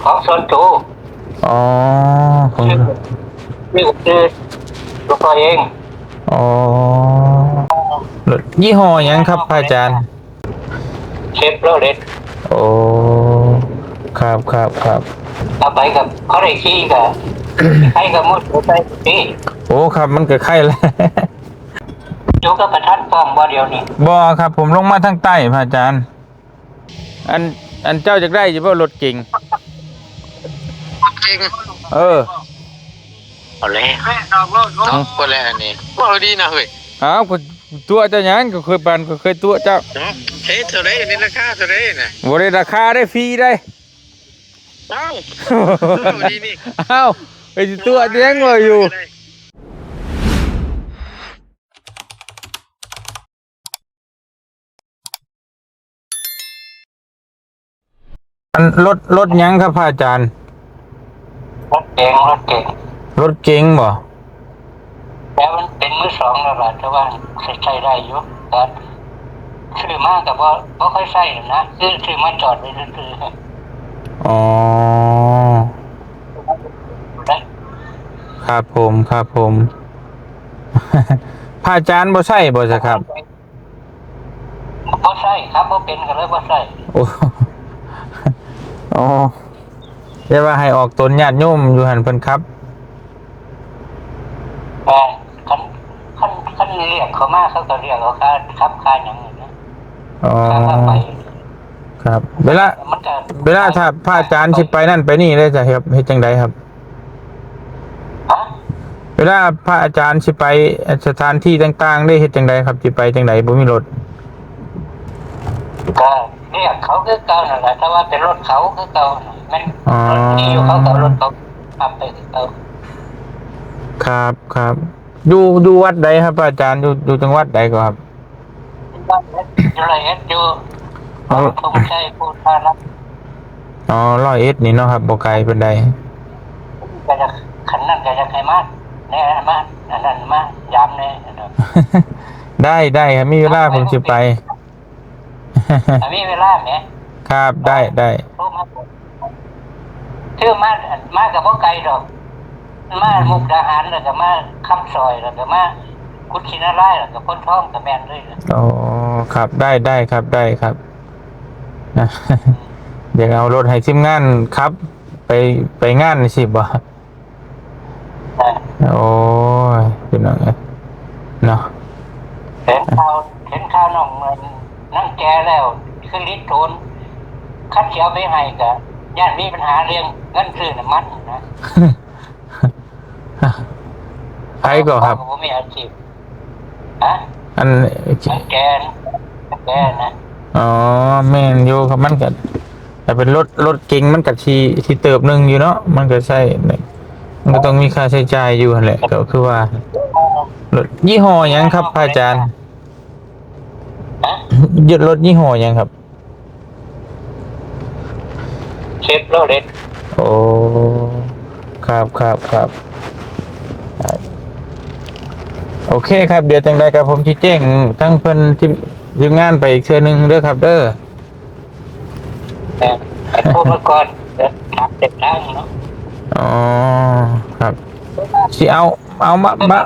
ของส่วนตัวอ๋อของนี่คือตัวตัวเองอ๋อรถยี่ห้อหยังครับพระอาจารย์เชฟโรเลตโอ้ครับครับครับต่อไปกับเขาได้ขี้กับใครกับมุดไปที่โอ้ครับมันก็ไข่แล้ว อยู่กับประทัดป้องบ่เดียวนี่บ่ครับผมลงมาทางใต้พระอาจารย์อันอันเจ้าจะได้อยู่บ่รถเก่งจริงเออเอาเลยน้องคนแรกนี่ว่าดีนะเฮ้ยอ้าวก็ตัวเจ้าหยังก็เคยปันก็เคยตัวเจ้าเฮ้ยเท่าไรนี่ราคาเท่าไรน่ะบ่ได้ราคาได้ฟรีได้ เอ้าดีนี่อ้าวไปตัวเลี้ยงเลยอยู่อันรถหยังครับพระอาจารย์รถเก๋งรถเก๋งบ่แล้วมันเป็นมือสองแล้วล่ะแต่ว่าใช้ได้อยู่แต่ซื้อมากกับว่าค่อยใส่นะซื้อมาจอดไว้ซื้ออ๋อได้ครับผมครับผม พระอาจารย์บ่ใช่บ่ใช่ครับบ่ใช่ครับบ่เป็นก็เลยบ่ใช่โอ้อ๋อเรียกว่าให้ออกตนญาติโยมอยู่หันเพิ่นครับแต่คันเรียกเขามาเขาก็เรียกเขาค่าอย่างนี้นะอ๋อไปครับเวลาถ้าพระอาจารย์สิไปนั่นไปนี่เลยจ้ะครับเฮ็ดจังไดครับเวลาพระอาจารย์สิไปสถานที่ต่างๆได้เฮ็ดจังไดครับสิไปจังไดบ่มีรถก็เรียกเขาคือเก่านั่นแหละถ้าว่าเป็นรถเขาคือเก่ามันรถที่อยู่เขากับรถเขาขับไปคือเก่าครับครับอยู่วัดใดครับพระอาจารย์อยู่จังหวัดใดก็ครับอยู่ไรเอ็ดอยู่ธงชัยพูดพารักอ๋อ101นี่เนาะครับบ่ไกลปานใดก็จะขันนั่นก็จะให้มากแน่มากอันนั้นมากยามแน่ได้ครับมีเวลาผมสิไปมีเวลาไหมครับได้ชื่อมากับพ่อไก่ดอกมามุกดาหารแล้วก็มาคำซอยแล้วก็มากุชินาไร่แล้วก็พ้นท้องกับแมนเลยอ๋อครับได้ครับได้ครับเดี๋ยวเอารถให้ทีมงานครับไปงานสิบ่โอ้ยเป็นยังไงเนาะเห็นข่าวน้องเงินนั่งแกแล้วคือลิตรโทนคัดเขียวไปให้กับย่านมีปัญหาเรื่องเงินซื้อน้ำมันนะใครก็ครับผมมีอาชีพฮะอันแกนะอ๋อแม่นอยู่ครับมันก็แต่เป็นรถเก๋งมันก็ที่เติบนึงอยู่เนาะมันก็ใช่มันก็ต้องมีค่าใช้จ่ายอยู่นั่นแหละก็คือว่ารถยี่ห้อหยังครับอาจารย์ยึดรถยี่ห้อหยังครับเชฟโรเลตโอ้ครับโอเคครับเดี๋ยวจังใดครับผมชี้แจงทั้งเพิ่นทีมงานไปอีกเทื่อนึงเด้อครับเด้อแต่พวกเมื่อก่อนขับเด็กตั้งเนาะอ๋อครับสิเอามา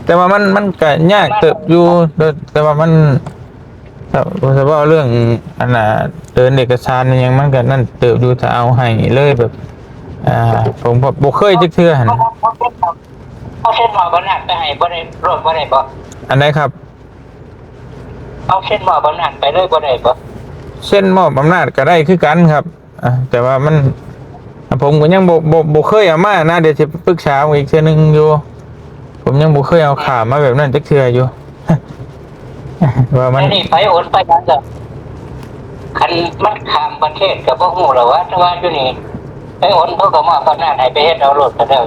แต่ว่ามันก็ยากเติบอยู่แต่ว่ามันแต่ว่าเรื่องอันน่ะเดินเอกสารยังมันก็นั่นเติบอยู่ถ้าเอาให้เลยแบบผมบ่เคยจักเทื่อหั่นเอาเส้นหมอบรรณาไปให้บ่ได้รถบ่ได้บ่อันไหนครับเอาเส้นหมอบรรณาไปเลยบ่ได้บ่เส้นมอบอำนาจก็ได้คือกันครับแต่ว่ามันผมก็ยังบ่เคยเอามานะเดี๋ยวจะปรึกษาอีกเทื่อนึงอยู่ผมยังบ่เคยเอาขามาแบบนั้นจักเทื่ออยู่ว่ามันนี่ไปโอนไปนั่นก็คันมันข้ามประเทศก็บ่ฮู้หรอกว่าแต่ว่าอยู่นี่ไปโอนเขาก็มอบอำนาจให้ไปเฮ็ดเอารถก็ได้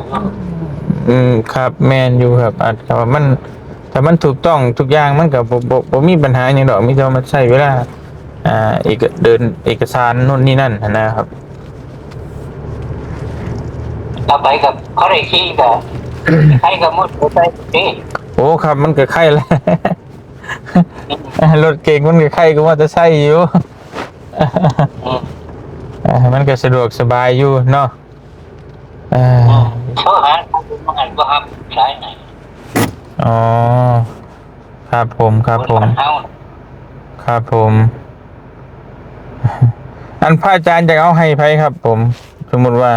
ครับแม่นอยู่ครับแต่ว่ามันถ้ามันถูกต้องทุกอย่างมันก็บ่มีปัญหาหยังดอกมีแต่ว่ามันใช้เวลาเดินเอกสารนู่นนี่นั่นนะครับต่อไปกับเขาได้ขี้กับใครกับมุดไปที่โอ้ครับมันก็ไข่แล้วรถเก่งมันก็ไข่ก็ว่าจะใช่อยู่ มันก็สะดวกสบายอยู่เนาะเออ โทรหามันก็ครับสายไหน อ๋อครับผมครับผม นเฮา ครับผม อันพระอาจารย์จะเอาให้ไผครับผม สมมุติว่า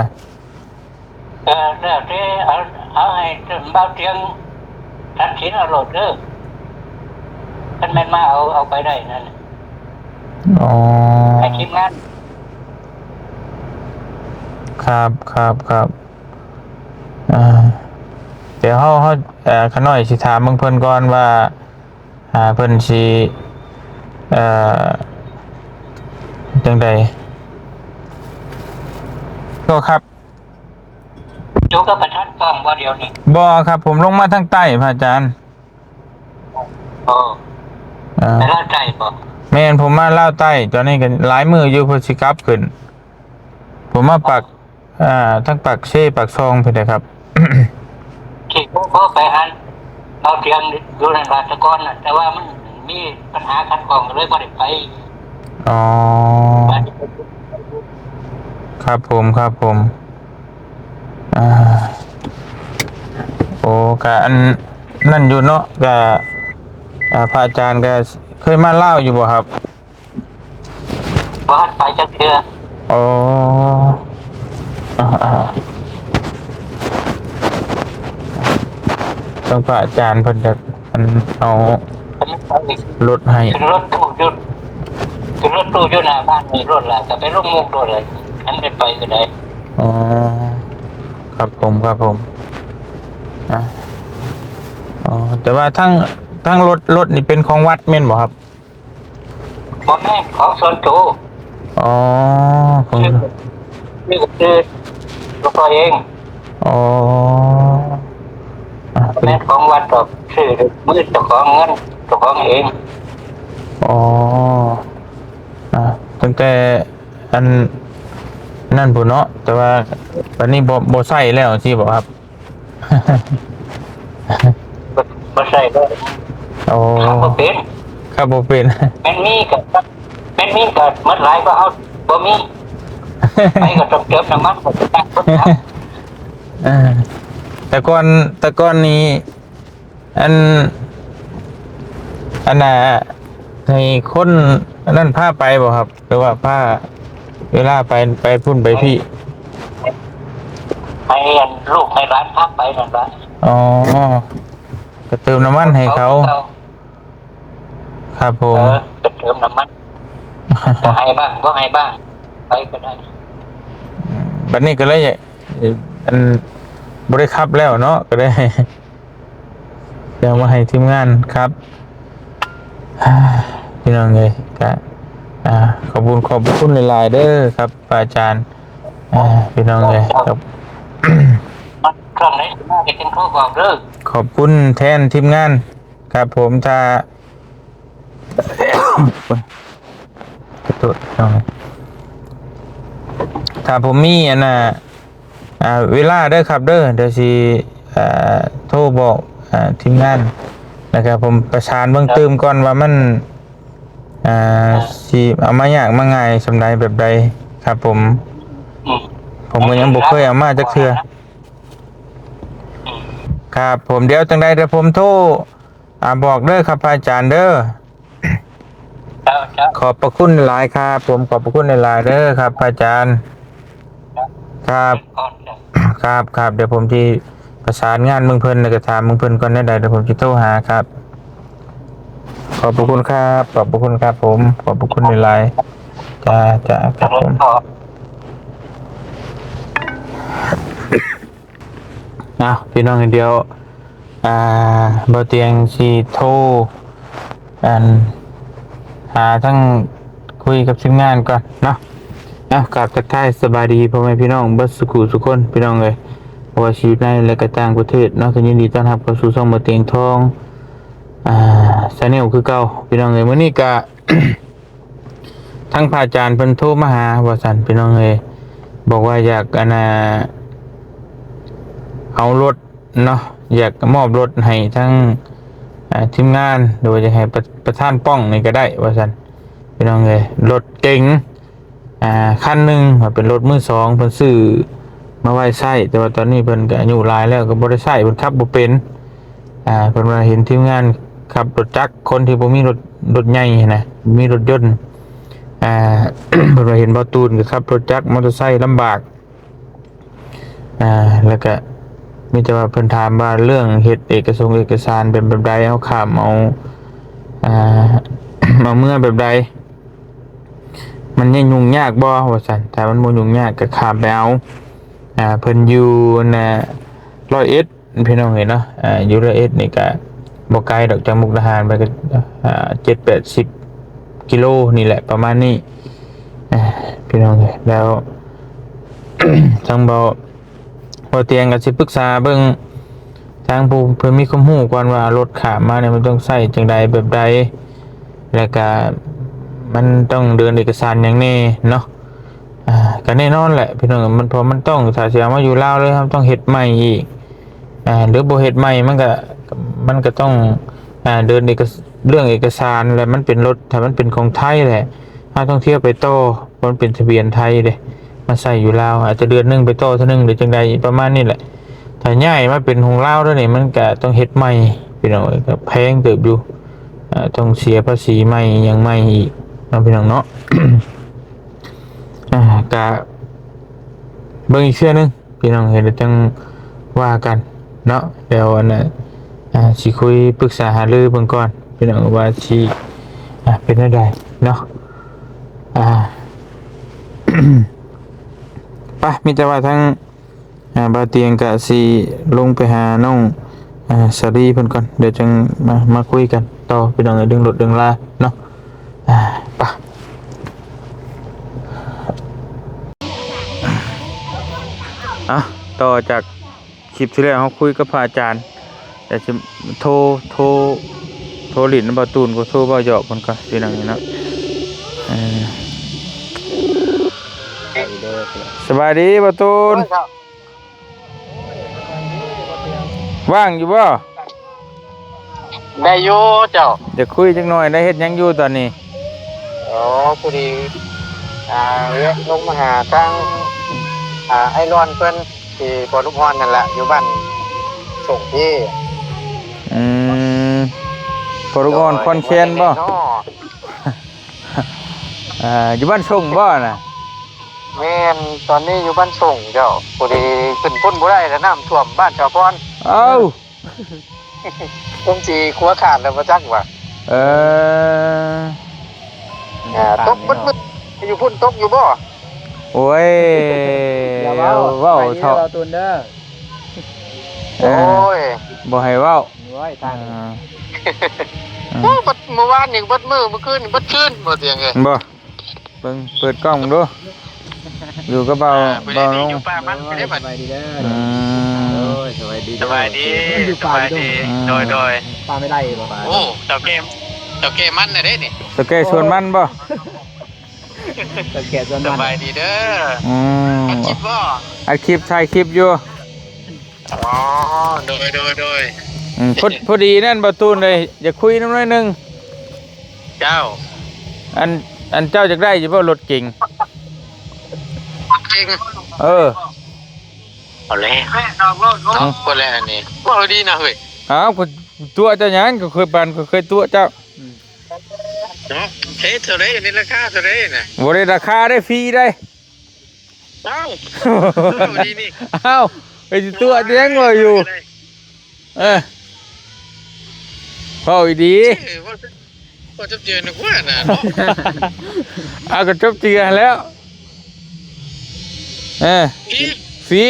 แล้วที่เอาให้เบาเตียงทัดสินเอาโลดเด้อท่านแม่นมาเอาไปได้นั่น อ๋อ ให้ทีมงาน ครับครับครับเดี๋ยวเขาขน้อยสิถามเพิ่นก่อนว่าเพิ่นสิเอ่อจังใดก็ครับ อยู่กับประธานป้อมว่าเดียวนี่ บ่ครับผมลงมาทางใต้พระอาจารย์ โอ้ อ่า ไปเล่าใจบ่ แม่นผมมาลาวใต้ตอนนี้ก็หลายมืออยู่เพิ่นสิกลับขึ้น ผมมาปักทั้งปักเซ่ปักซองเพิ่นเด้อครับ ที่เขาไปหันเบาเตียงอยู่ในราชกรน่ะแต่ว่ามันมีปัญหาขัดข้องเลยบ่ได้ไป อ๋อ ครับผมครับผมโอ้กะอันนั่นอยู่เนาะกะพระอาจารย์ก็เคยมาเล่าวอยู่บ่ครับ บ่ทันไปจักเทื่อ อ๋อต้องพระอาจารย์เพิ่นจะอันเอา ผมไปอีก รถให้ ขึ้นรถตู้หยุดขึ้นรถตู้อยู่หน้าบ้านมีรถละก็ไปลงมุกรถเลยอันได้ไปก็ได้ อ๋อครับผมครับผมอ๋อแต่ว่าทั้งรถนี่เป็นของวัดแม่นบ่ครับ พ่อแม่ของส่วนตัว อ๋อของ นี่ก็คือตัวเอง อ๋อ แม่ของวัดดอกชื่อมือเจ้าของเงินเจ้าของเอง อ๋อตั้งแต่อันนั่นพุ่นเนาะแต่ว่าวันนี้บ่ใส่แล้วสิบ่ครับ บ่ใช่เลย โอ้ ขับบ่เป็น ครับบ่เป็น แม่นมีกับแม่นมีกับมันหลายก็เอาบ่มีไปก็ต้องเติมน้ำมันก็ตั้งรถครับ แต่ก่อนนี้อันน่ะให้คนนั่นพาไปบ่ครับหรือว่าพาเวลาไปพุ่นไปพี่ ให้ลูกให้ร้านพักไปนั่นละ อ๋อก็เติมน้ำมันให้เขา ครับผม จะเติมน้ำมันก็ให้บ้างก็ให้บ้างไปก็ได้ บัดนี้ก็เลยอันบริครับแล้วเนาะก็ได้ เดี๋ยวมาให้ทีมงานครับ พี่น้องเลยก็ขอบคุณหลายๆเด้อครับอาจารย์พี่น้องเลยครับ มันเครื่องไหนน่าจะเป็นข้อบอกเด้อ ขอบคุณแทนทีมงานครับผมถ้า ขอโทษน้องถ้าผมมีอันน่ะเวลาเด้อครับเด้อเดี๋ยวสิโทรบอกทีมงานนะครับผมประชานเบื้องตืมก่อนว่ามันสิเอามาอยากมาง่ายสำใดแบบใดครับผม อืม ผมก็ยังบ่เคยเอามาจักเทื่อครับผมเดี๋ยวจังใดเดี๋ยวผมโทรบอกเด้อครับอาจารย์เด้อ เจ้าเจ้า ขอบพระคุณหลายครับผมขอบพระคุณหลายเด้อครับอาจารย์ครับ ก่อนเจ้า ครับเดี๋ยวผมที่ประสานงานเมืองเพิ่นแล้วก็ถามเมืองเพิ่นก่อนได้เดี๋ยวผมจะโทรหาครับ ขอบพระคุณครับขอบพระคุณครับผมขอบพระคุณหลายๆจ้าครับผม พี่น้องเดียวบ่เตียงสิโทรหาทั้งคุยกับทีมงานก่อนเนาะกราบทักทายสบายดีพ่อแม่พี่น้องเบิดสุขุทุกคนพี่น้องเลยเพราะว่าชีวิตในและก็ต่างประเทศเนาะก็ยินดีต้อนรับเข้าสู่ช่องบ่เตียงทองชาแนลคือเก่าพี่น้องเลยมื้อนี้ก็ ทั้งพระอาจารย์เพิ่นโทรมาหาว่าซั่นพี่น้องเลยบอกว่าอยากเอารถเนาะอยากมอบรถให้ทั้งทีมงานโดยจะให้ประธานป้องนี่ก็ได้ว่าซั่นพี่น้องเลยรถเก๋ง คันหนึงเป็นรถมือสองเพิ่นซื้อมาไว้ใช้แต่ว่าตอนนี้เพิ่นก็อายุหลายแล้วก็บ่ได้ใช้เพิ่นขับบ่เป็นเพิ่นว่าเห็นทีมงานขับรถจักรคนที่บ่มีรถใหญ่นะมีรถยนต์เพิ่นว่าเห็นบ่ตูนก็ขับรถจักรมอเตอร์ไซค์ลำบากแล้วก็มีแต่ว่าเพิ่นถามว่าเรื่องเฮ็ดเอกสารเป็นแบบใดเอาข้ามเอาเอาเมื่อแบบใดมันยังยุ่งยากบ่ว่าซั่นถ้ามันบ่ยุ่งยากก็ข้ามไปเอาเพิ่นอยู่101พี่น้องเห็นเนาะอยู่101นี่ก็บ่ไกลดอกจากมุกดาหารไปก็7-80กิโลนี่แหละประมาณนี้พี่น้องแล้ว ทางบ่เตียงก็สิปรึกษาเบิ่งทางผู้เพิ่นมีความรู้ก่อนว่ารถข้ามมาเนี่ยมันต้องใช้จังใดแบบใดแล้วก็มันต้องเดินเอกสารหยังแน่เนาะก็แน่นอนแหละพี่น้องมันเพราะมันต้องถ้าสิเอามาอยู่ลาวเลยครับต้องเฮ็ดใหม่อีกหรือบ่เฮ็ดใหม่มันก็ต้องเดินเรื่องเอกสารแล้วมันเป็นรถถ้ามันเป็นของไทยแหละถ้าต้องเที่ยวไปต่อมันเป็นทะเบียนไทยเด้มาใส่อยู่ลาวอาจจะเดือนนึงไปต่อเท่านึงหรือจังใดประมาณนี้แหละถ้าย้ายมาเป็นของลาวแล้วนี่มันก็ต้องเฮ็ดใหม่พี่น้องก็แพงเติบอยู่ต้องเสียภาษีใหม่หยังใหม่อีกเนาะพี่น้องเนาะ ก็เบิ่งอีกเชื่อนึงพี่น้องเห็นจังว่ากันเนาะเดี๋ยวอันน่ะสิคุยปรึกษาหารือเบิ่งก่อนพี่น้องว่าสิเป็นจังไดเนาะไปมีแต่ว่าทั้งบาเตียงก็สิลงไปหาน้องสารีเพิ่นก่อนเดี๋ยวจังมาคุยกันต่อพี่น้องดึงรถดึงลาเนาะไปต่อจากคลิปที่แล้วเขาคุยกับพระอาจารย์แต่จะโทรหลินบ่ตูนก็โทรบ่หยอกมันก็พี่น้องนี่เนาะสบายดีบ่ตูนว่างอยู่บ่ได้อยู่เจ้าเดี๋ยวคุยจักหน่อยได้เฮ็ดหยังอยู่ตอนนี้อ๋อพอดีเรียกลงมาหาทางไอ้นอนเพิ่นที่ปอลูกฮอนนั่นแหละอยู่บ้านส่งที่ปอลูกฮอนคอนแคนบ่อยู่บ้านส่งบ่น่ะแม่นตอนนี้อยู่บ้านส่งเจ้าพอดีขึ้นพ้นบ่ได้แล้วน้ำท่วมบ้านชาวพรคงสิขัวขาดแล้วบ่จักว่าตกบึดๆอยู่พุ่นตกอยู่บ่โอ้ยเว้าเถาะตุนเด้อโอ้ยบ่ให้เว้าโอ้ยทางบัดเมื่อวานนี่บัดมื้อเมื่อคืนนี่บัดคืนบ่เตียงเอ้ยบ่เบิ่งเปิดกล้องดูอยู่กับเบาลงอยู่ป่ามันไปได้บัดสบายดีเด้อโอ้ยสบายดีสบายดีโดยปลาไม่ได้บ่ปลาโอ้เจ้าเกมมันน่ะเด้นี่เจ้าเกชวนมันบ่ตะแก่ส่วนมันสบายดีเด้ออัดคลิปบ่อัดคลิปถ่ายคลิปอยู่อ๋อโดยพอดีนั่นบ่ตูนเลยอย่าคุยน้ำน้อยนึงเจ้าอันเจ้าจักได้อยู่บ่รถเก่งเอาแล้วก็แล้วอันนี้บ่ดีนะเฮ้ยตัวเจ้าหยังก็เคยปานเคยตัวเจ้าเฮ้ยเท่าไรนี่ราคาเท่าไรน่ะบ่ได้ราคาได้ฟรีได้ดีนี่ไปตัวเลี้ยงเลยอยู่พอดีว่าจะเจอหนูว่าน่ะก็จบเจือแล้วฟรี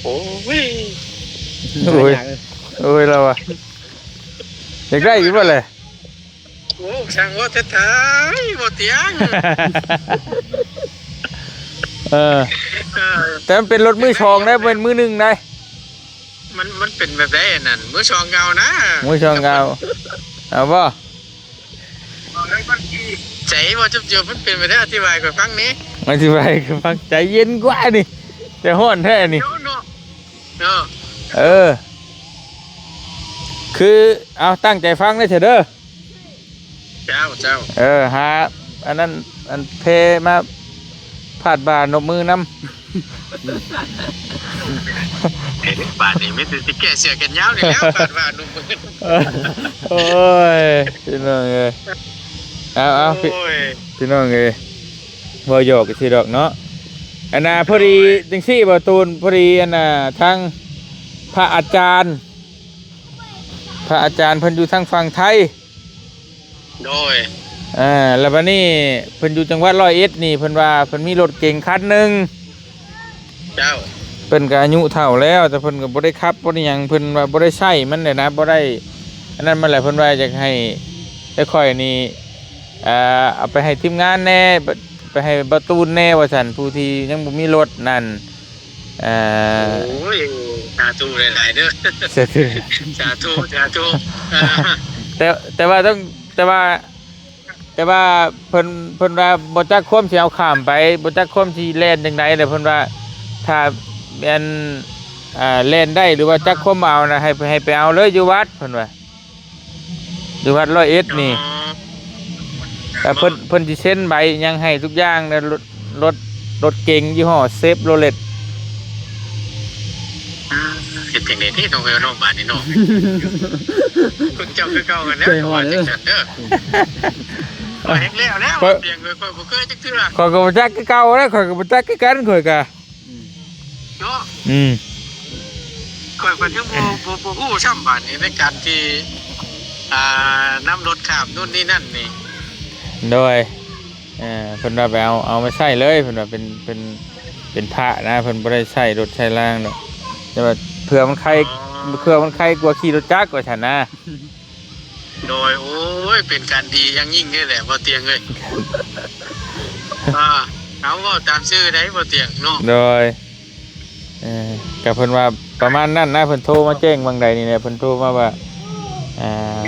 โอ้ยเราอะอยากได้อยู่บ่เลยโอ้ช่างว่าท้ายบ่เตียงแต่มันเป็นรถมือชองได้เป็นมือหนึ่งได้มันเป็นแบบได้นั่นมือชองเงานะมือชองเงาเอาบ่ใจว่าจะเจอมันเป็นไปได้อธิบายก่อนฟังนี้อธิบายก่อนฟังใจเย็นกว่านี่แต่ห้อนแท้นี่คือเอาตั้งใจฟังได้เถอะเด้อเจ้าฮะ อันนั้นอันเพมาพาดบ่านบมือนำ เห็นป่านนี้ไม่ติดแก่เสือกันยาวเลยแล้วป่านว่านุ่มมือ โอ้ยพี่น้องเอ้ยเอาพี่น้องเอ้ยบ่หยอกกันสิดอกเนาะอันน่ะพอดีจังซี่บ่ตูนพอดีอันน่ะทางพระอาจารย์เพิ่นอยู่ทางฝั่งไทย โดย แล้วบัดนี้เพิ่นอยู่จังหวัดร้อยเอ็ดนี่เพิ่นว่าเพิ่นมีรถเก๋งคันหนึง เจ้า เพิ่นก็อายุเฒ่าแล้วแต่เพิ่นก็บ่ได้ขับบ่ได้หยังเพิ่นว่าบ่ได้ใช้มันเลยนะบ่ได้อันนั้นมันแหละเพิ่นว่าอยากให้ค่อยๆนี่เอาไปให้ทีมงานแน่ไปให้ประตูนแน่ว่าซั่นผู้ที่ยังบ่มีรถนั่นโอ้ยสาธุหลายๆเด้อ เสียถือ สาธุแต่ว่าต้องแต่ว่าเพิ่นว่าบ่จักความสิเอาข้ามไปบ่จักความสิแล่นจังได๋เด้อเพิ่นว่าถ้าเป็นเล่นได้หรือว่าจักคมเอานะให้ไปเอาเลยอยู่วัดเพิ่นว่าอยู่วัดร้อยเอ็ดนี่แต่เพิ่นสิเซ็นใบยังให้ทุกอย่างนะรถเก๋งยี่ห้อเซฟโรเลต เห็นจังได๋ที่ต้องไปเอาน้องบ้านนี่เนาะคุณเจ้าคือเก่ากันแล้วจังซั่นเด้อเฮ็ดแล้วเตียงค่อยบ่เคยจักเทื่อ ข้อยก็บ่จักคือเก่าแล้วข้อยก็บ่จักคือกันข้อยก็เนาะข่อยยังบ่ฮู้ซ้ำบาดนี้ในการที่นำรถข้ามนู่นนี่นั่นนี่โดยเพิ่นว่าไปเอามาใช้เลยเพิ่นว่าเป็นพระนะเพิ่นบ่ได้ใช้รถใช้ล่างดอกแต่ว่าเผื่อมันใครกลัวขี่รถจักรว่าซั่นนะโดยโอ้ยเป็นการดีอย่างยิ่งนี่แหละบ่เตียงเอ้ยเอาเว้าตามชื่อได้บ่เตียงเนาะโดยก็เพิ่นว่าประมาณนั้นนะเพิ่นโทรมาแจ้งบางใดนี่แหละเพิ่นโทรมาว่า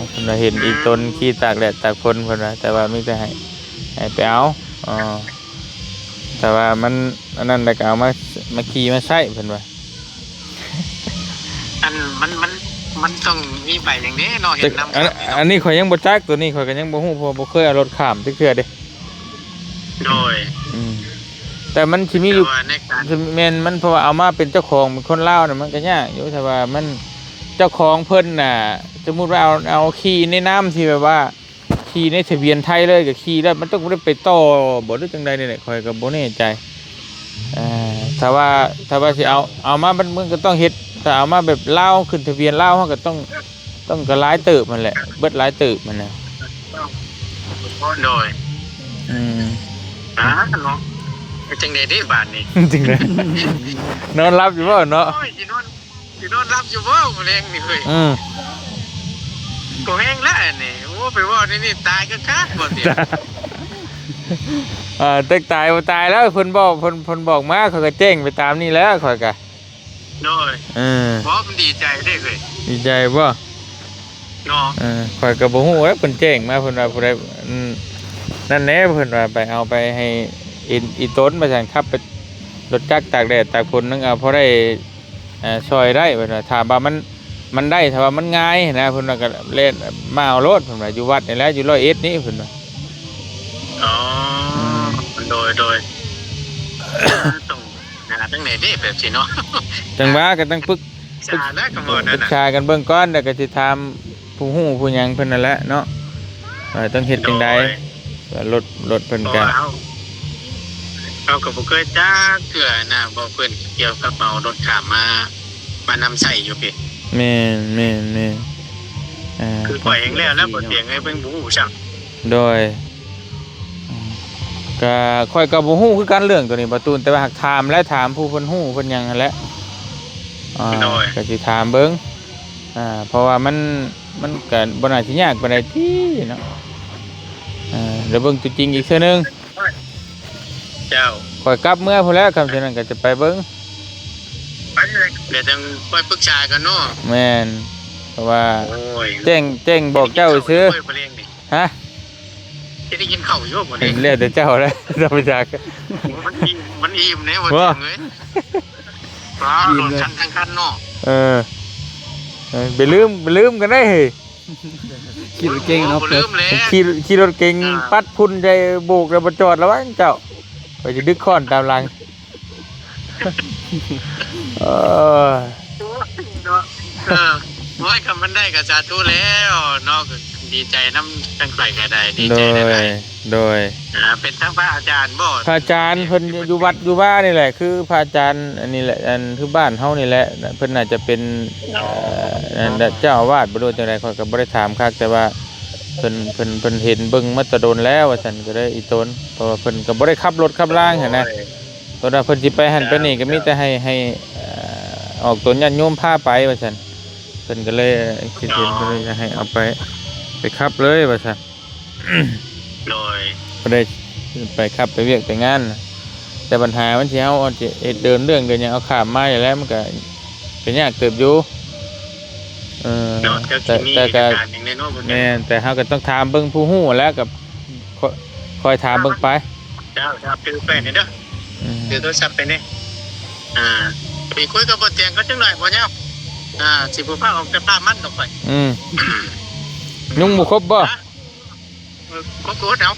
เพิ่นเห็นอีตนขี่ตากแดดตากฝนเพิ่นว่าแต่ว่ามีแต่ให้ไปเอาแต่ว่ามันอันนั้นแล้วก็เอามาขี่มาใช้เพิ่นว่าอันมันต้องมีใบอย่างนี้เนาะเห็นนำอันนี้ข่อยยังบ่จักตัวนี้ข่อยก็ยังบ่ฮู้เพราะบ่เคยเอารถข้ามจักเทื่อเด้โดยแต่มันสิมีอยู่แม่นมันเพราะว่าเอามาเป็นเจ้าของเป็นคนลาวน่ะมันก็ยากอยู่แต่ว่ามันเจ้าของเพิ่นน่ะสมมุติว่าเอาขี่ในน้ำที่แบบว่าขี่ในทะเบียนไทยเลยก็ขี่แล้วมันต้องบ่ได้ไปต่อบ่หรือจังใดนี่แหละข่อยก็บ่แน่ใจถ้าว่าสิเอามามันก็ต้องเฮ็ดถ้าเอามาแบบลาวขึ้นทะเบียนลาวเฮาก็ต้องก็หลายเติบมันแหละเบิดหลายเติบมันน่ะโดยเนาะจังได๋ได้บาดนี้จริงเลยนอนรับอยู่บ่เนาะโอ้ยสินอนรับอยู่บ่มื้อแลงนี่เฮ้ยก็แห้งแล้วนี่โอ้ไปว่านี่ตายก็คักบ่เตียตึกตายบ่ตายแล้วเพิ่นบอกมาเขาก็แจ้งไปตามนี่แล้วข่อยก็โดยบ่มันดีใจเด้เฮ้ยดีใจบ่เนาะข่อยก็บ่ฮู้ว่าเพิ่นแจ้งมาเพิ่นว่าผู้ใดนั่นแหละเพิ่นว่าไปเอาไปให้อีต้นมาสั่นครับไปรถจักรตากแดดตากฝนนึงเอาพอได้ช่วยได้เพิ่นว่าถ้าว่ามันได้ถ้าว่ามันง่ายนะเพิ่นว่าก็เล่นมาเอารถเพิ่นว่าอยู่วัดนี่แหละอยู่ร้อยเอ็ดนี่เพิ่นว่าโดยต้องจังไหนดิแบบสิเนาะจังว่าก็ต้องปรึกษากันเบื้องก่อนแล้วก็สิถามผู้ฮู้ผู้หยังเพิ่นนั่นแหละเนาะต้องเฮ็ดจังได๋รถเพิ่นก็เอาก็บ่เคยจักเทื่อนะบ่เพิ่นเกี่ยวกับเอารถข้ามมานำใช้อยู่พี่แม่นคือปล่อยเองแล้วบ่เตียงให้เพิ่นบ่ฮู้ซ้ํโดยก็ค่อยก็บ่ฮู้คือกันเรื่องตัวนี้บ่ตูนแต่ว่าหากถามและถามผู้เพิ่นฮู้เพิ่นหยังนั่นแหละก็สิถามเบิ่งเพราะว่ามันก็บ่น่าสิยากปานใดติเนาะเดี๋ยวเบิ่งตัวจริงอีกเทื่อนึงเจ้าข่อยกลับเมื่อพุ่นแล้วคำฉะนั้นก็จะไปเบิ่งเดี๋ยวต้องค่อยปรึกษากันเนาะแม่นเพราะว่าแจ้งบอกเจ้าซื่อฮะจะได้กินข้าวอยู่บ่นี่แล้วแต่เจ้าแล้วธรรมดามันอิ่มแน่บ่จริงเอ้ยรถคันเนาะไปลืมกันได้เฮ้ย ขี่รถเก่งเนาะ บ่ลืมแล้ว ขี่รถเก่งปัดพุ่นใจโบกแล้วบ่จอดแล้ววะเจ้าไปจะดึกค้อนตามหลังเออ เออว่าคำมันได้กับสาธุแล้วเนาะก็ดีใจน้ำตั้งไข่ก็ได้ดี โด ใจ ย ได้ โดย เป็นทั้งพระอาจารย์บ่ พระอาจารย์เพิ่นอยู่วัดอยู่บ้านนี่แหละคือพระอาจารย์อันนี้แหละอันคือบ้านเฮานี่แหละเพิ่นน่าจะเป็นเจ้าอาวาสบ่รู้จังได๋ข้อยก็บ่ได้ถามคักแต่ว่าเพิ่นเห็นเบิ่งมาแตะโดนแล้วว่าซั่นก็ได้อีตนเพราะว่าเพิ่นก็บ่ได้ขับรถขับล่างหั่นนะตอนนั้นเพิ่นสิไปหั่นไปนี่ก็มีแต่ให้ออกตนญาติโยมพาไปว่าซั่นเพิ่นก็เลยคิดเห็นเพิ่นเลยจะให้เอาไปขับเลยว่าซั่น โดย บ่ได้ไปขับไปเวียกไปงานน่ะแต่ปัญหามันสิเฮาเอาสิเดินเรื่องเดินหยังเอาข้ามมาอยู่แล้วมันก็เป็นยากเติบอยู่แต่ก็แม่นแต่เฮาก็ต้องถามเบิ่งผู้ฮู้แล้วกับคอยถามเบิ่งไป เจ้าครับถือไปนี่เด้อถือโทรศัพท์ไปนี่ไปคุยกับบ่เตียงก็จังหน่อยบ่เนี่ยสิผู้พาออกแต่ป้ามันออกไป ยุ่งบ่ครบบ่ ก็กูเอา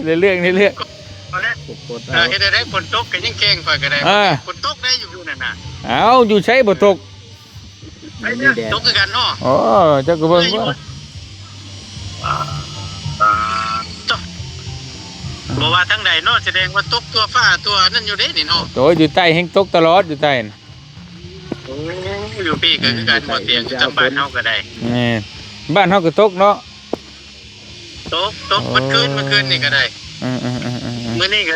เรื่อง เฮ็ดได้ฝนตกก็ยังเก่งกว่าก็ได้ฝนตกได้อยู่นั่นน่ะ เอาอยู่ใช้บ่ตก ตกคือกันเนาะ อ๋อเจ้าก็เบิ่งบ่ บอกว่าทั้งใดเนาะแสดงว่าตกตัวฟ้าตัวนั่นอยู่เด้นี่เนาะ โอ้ยอยู่ใต้แห่งตกตลอดอยู่ใต้น่ะ อยู่พี่ก็คือการบ่เตียงอยู่จังบ้านเฮาก็ได้ นี่บ้านเฮาก็ตกเนาะ ตกเมื่อคืนนี่ก็ได้มื้อนี้ก็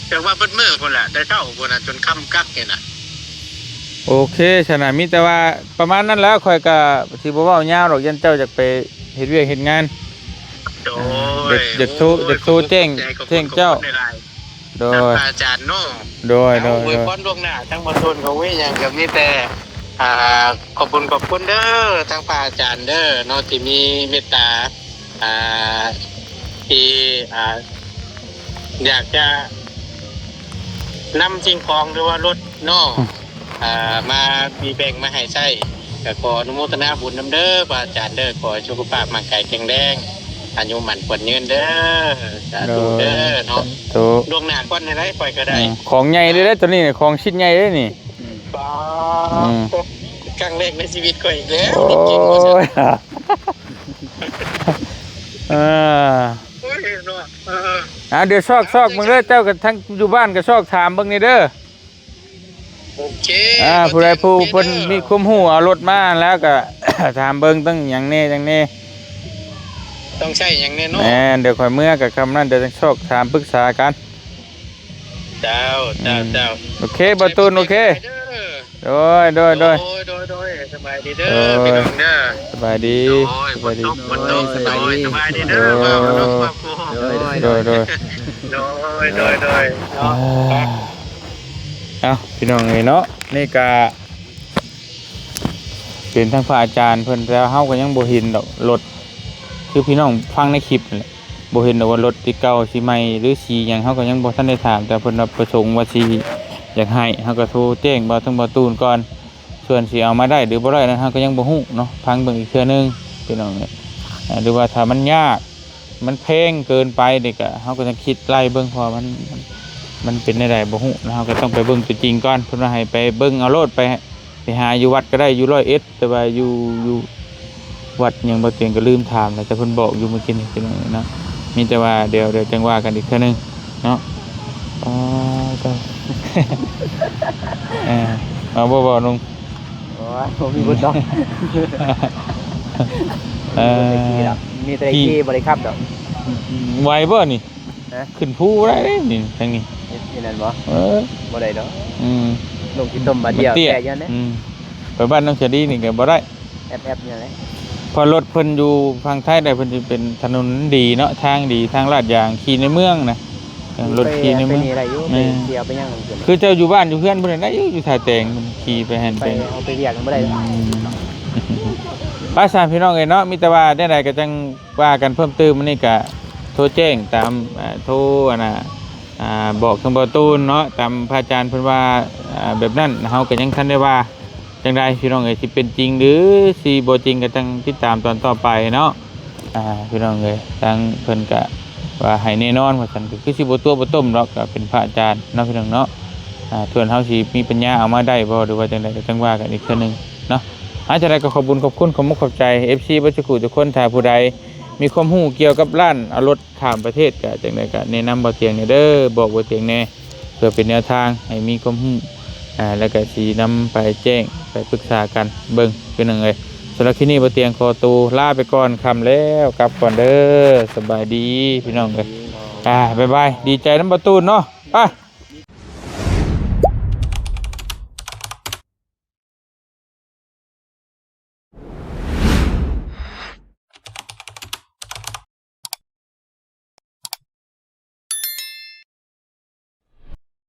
แต่ว่าเบิดมื้อพุ่นล่ะแต่เช้าพุ่นน่ะจนค่ำกักนี่น่ะ โอเคฉะนั้นมีแต่ว่าประมาณนั้นแล้วข่อยก็สิบ่เว้ายาวดอกยันเจ้าอยากไปเฮ็ดเวียกเฮ็ดงาน โดย เด็กโทรแจ้งเจ้าโดย อาจารย์เนาะ โดย อวยพรล่วงหน้าทั้งบ่ต้นเขาเว้ยหยังก็มีแต่ขอบคุณเด้อทั้งพระอาจารย์เด้อเนาะที่มีเมตตาที่อยากจะนำสิ่งของหรือว่ารถเนาะมามีแบ่งมาให้ใช้ก็ขออนุโมทนาบุญนำเด้อพระอาจารย์เด้อขอให้สุขภาพร่างกายแข็งแรงอายุมั่นขวัญยืนเด้อสาธุเด้อเนาะดวงหน้าก่อนให้ได้ปล่อยก็ได้ ของใหญ่เลยเด้อตัวนี้ของชิ้นใหญ่เลยนี่ ครั้งแรกในชีวิตก็อีกแล้ว โอ้ จริงๆว่าจะ ยเดี๋ยวซอกมึงเด้อเจ้ากับทั้งอยู่บ้านก็ซอกถามเบิ่งนี่เด้อ โอเค ผู้ใดผู้เพิ่นมีความรู้เอารถมาแล้วก็ ถามเบิ่งตั้งหยังแน่จังแน่ ต้องใช่อย่างแน่นอน เดี๋ยวข่อยเมื่อกับคำนั้นเดี๋ยวจะซอกถามปรึกษากัน เจ้า โอเคบ่ตูนโอเคโดยโดยสบายดีเด้อพี่น้องเด้อ สบายดี สบายดีสบายดีเด้อโดยเอาพี่น้องเอ้ยเนาะนี่ก็เป็นทางพระอาจารย์เพิ่นแล้วเฮาก็ยังบ่เห็นดอกรถคือพี่น้องฟังในคลิปนั่นแหละบ่เห็นดอกว่ารถที่เก่าสิใหม่หรือสีหยังเฮาก็ยังบ่ทันได้ถามแต่เพิ่นว่าประสงค์ว่าสิอยากให้เฮาก็โทรแจ้งบ่ถึงบ่ตูนก่อนส่วนสิเอามาได้หรือบ่ได้นั้นเฮาก็ยังบ่ฮู้เนาะฟังเบิ่งอีกเทื่อนึงพี่น้องเอ้ยหรือว่าถ้ามันยากมันแพงเกินไปนี่ก็เฮาก็ต้องคิดไล่เบิ่งเพราะมันเป็นได้บ่ฮู้เฮาก็ต้องไปเบิ่งตัวจริงก่อนเพิ่นว่าให้ไปเบิ่งเอาโลดไปหาอยู่วัดก็ได้อยู่100แต่ว่าอยู่วัดยังบ่เตียงก็ลืมถามแล้วแต่เพิ่นบอกอยู่เมื่อกี้นี่พี่น้องเนาะมีแต่ว่าเดี๋ยวจังว่ากันอีกเทื่อนึงเนาะจ้า เอาบ่นุ่ง โอ้ยผมมีบุญดอกมีแต่ขี่บริคับดอก ไหวบ่นี่ขึ้นภูได้เด้นี่ทางนี้ นี่นั่นบ่บ่ได้ดอกลงกินต้มบาดเดียวแก่ยันนะ ไปบ้านน้องเฉดีนี่ก็บ่ได้ แอบเนี่ยนะ พอรถเพิ่นอยู่ฝั่งไทยได้เพิ่นสิเป็นถนนดีเนาะทางดีทางลาดยางขี่ในเมืองนะรถขี่ในเมือง ไปอะไรอยู่ไปเที่ยวไปยัง คือเจ้าอยู่บ้านอยู่เพื่อนบ่ได้นะอยู่ท่าแตงขี่ไปแห่น ไป ไป เอาไปเรียกกันบ่ได้ ป้าสามพี่น้องเอ้ยเนาะมีแต่ว่าได้ๆก็จังว่ากันเพิ่มเติมมื้อนี้ก็โทรแจ้งตามโทรบอกทางบ่ตูนเนาะตามพระอาจารย์เพิ่นว่าแบบนั้นเฮาก็ยังทันได้ว่า จังใดพี่น้องเอ้ยสิเป็นจริงหรือสิบ่จริงก็ต้องติดตามตอนต่อไปเนาะพี่น้องเอ้ยทางเพิ่นก็ว่าให้แน่นอนว่าซั่นก็คือสิบ่ตัวบ่ต้มหรอกก็เป็นพระอาจารย์เนาะพี่น้องเนาะส่วนเฮาสิมีปัญญาเอามาได้บ่หรือว่าจังไดก็จังว่ากันอีกเทื่อนึงเนาะจังไดก็ขอบคุณขอบคุณขอมุกขอบใจ FC บ่จุกุทุกคนถ้าผู้ใดมีความรู้เกี่ยวกับร้านเอารถข้ามประเทศก็จังไดก็แนะนำบ่เตียงนี่เด้อบอกบ่เตียงแน่เพื่อเป็นแนวทางให้มีความรู้แล้วก็สีนำไปแจ้งไปปรึกษากันเบิ่งเป็นยังไงสำหรับที่นี่บ่เตียงขอตูลาไปก่อนคำแล้วกลับก่อนเด้อสบายดีพี่น้องเอ้ยบ๊ายบายดีใจน้ำประตูนเนาะไป